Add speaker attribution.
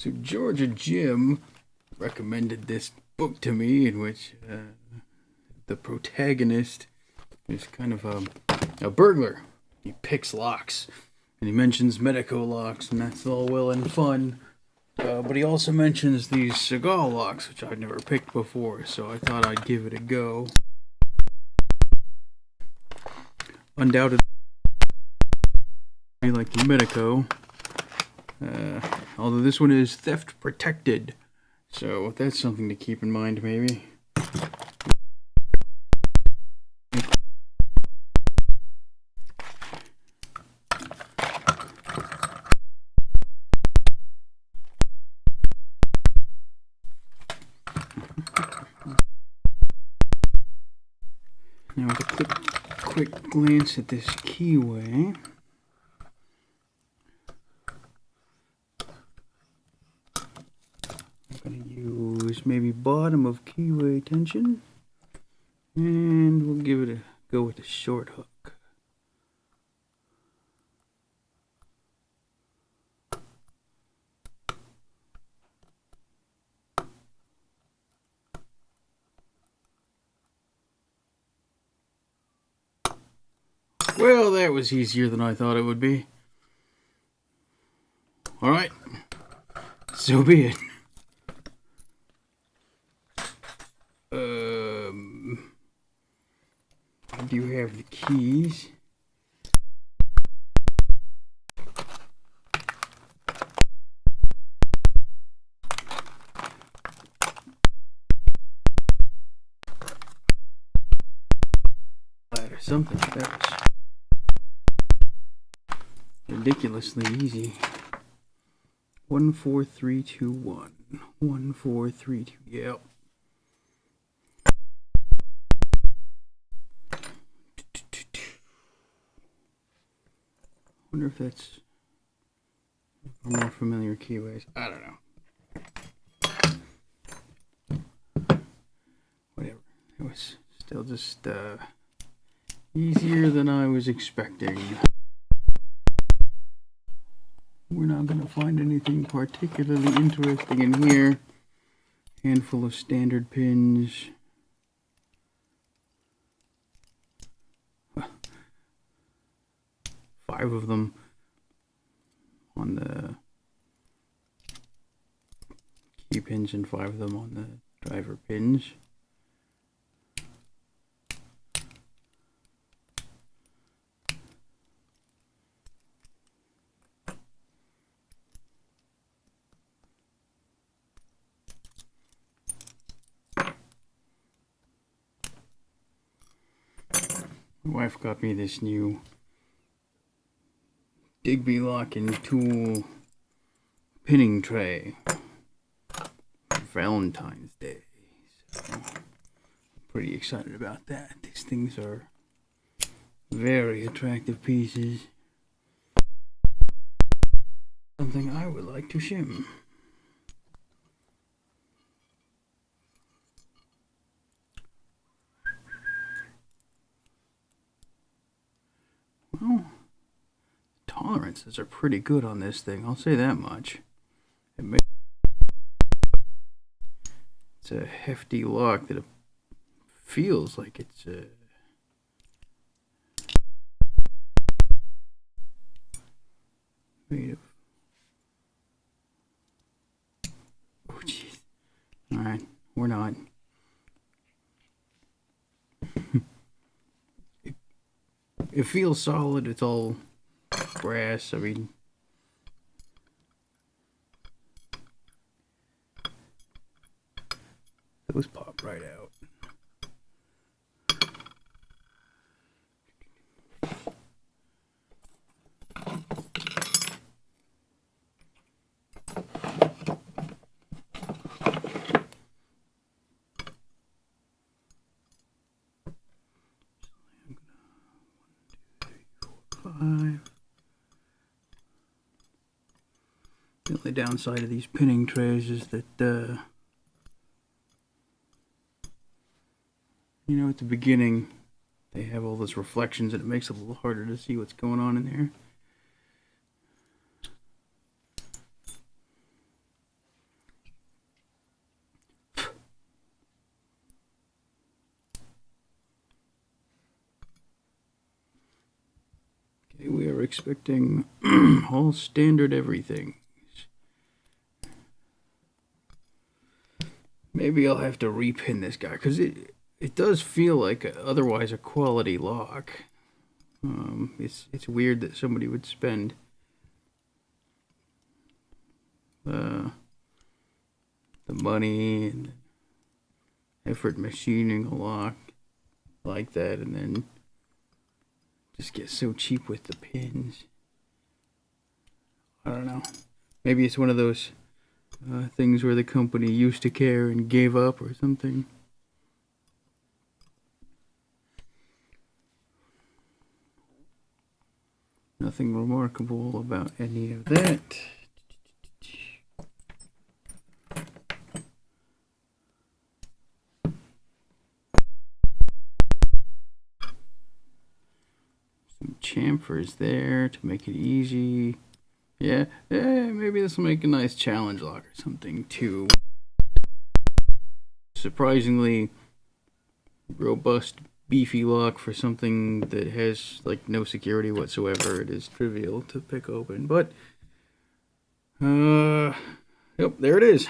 Speaker 1: So Georgia Jim recommended this book to me, in which the protagonist is kind of a burglar. He picks locks, and he mentions Medico locks, and that's all well and fun. But he also mentions these Segal locks, which I'd never picked before, so I thought I'd give it a go. Undoubtedly, like the Medico, although this one is theft protected, so that's something to keep in mind, maybe. Now with a quick glance at this keyway, I'm going to use maybe bottom of keyway tension, and we'll give it a go with a short hook. Well, that was easier than I thought it would be. Alright, so be it. I do have the keys. Or something. That was ridiculously easy. 1 4 3 2 1. 1 4 3 2. Yep. Wonder if that's more familiar keyways. I don't know. Whatever. It was still just easier than I was expecting. We're not going to find anything particularly interesting in here. Handful of standard pins. 5 of them on the key pins and 5 of them on the driver pins. My wife got me this new Digby Lock and Tool pinning tray for Valentine's Day. So I'm pretty excited about that. These things are very attractive pieces. Something I would like to shim. Well, tolerances are pretty good on this thing, I'll say that much. It's a hefty lock that feels like it's made of. Oh jeez. Alright, we're not. It feels solid, it's all brass, I mean. Those pop right out. The only downside of these pinning trays is that, you know, at the beginning, they have all those reflections and it makes it a little harder to see what's going on in there. We're expecting all standard everything. Maybe I'll have to repin this guy, because it does feel like otherwise a quality lock. It's weird that somebody would spend the money and effort machining a lock like that and then just get so cheap with the pins. I don't know. Maybe it's one of those things where the company used to care and gave up or something. Nothing remarkable about any of that. Some chamfers there to make it easy. Yeah, maybe this will make a nice challenge lock or something too. Surprisingly robust, beefy lock for something that has like no security whatsoever. It is trivial to pick open, but yep, there it is.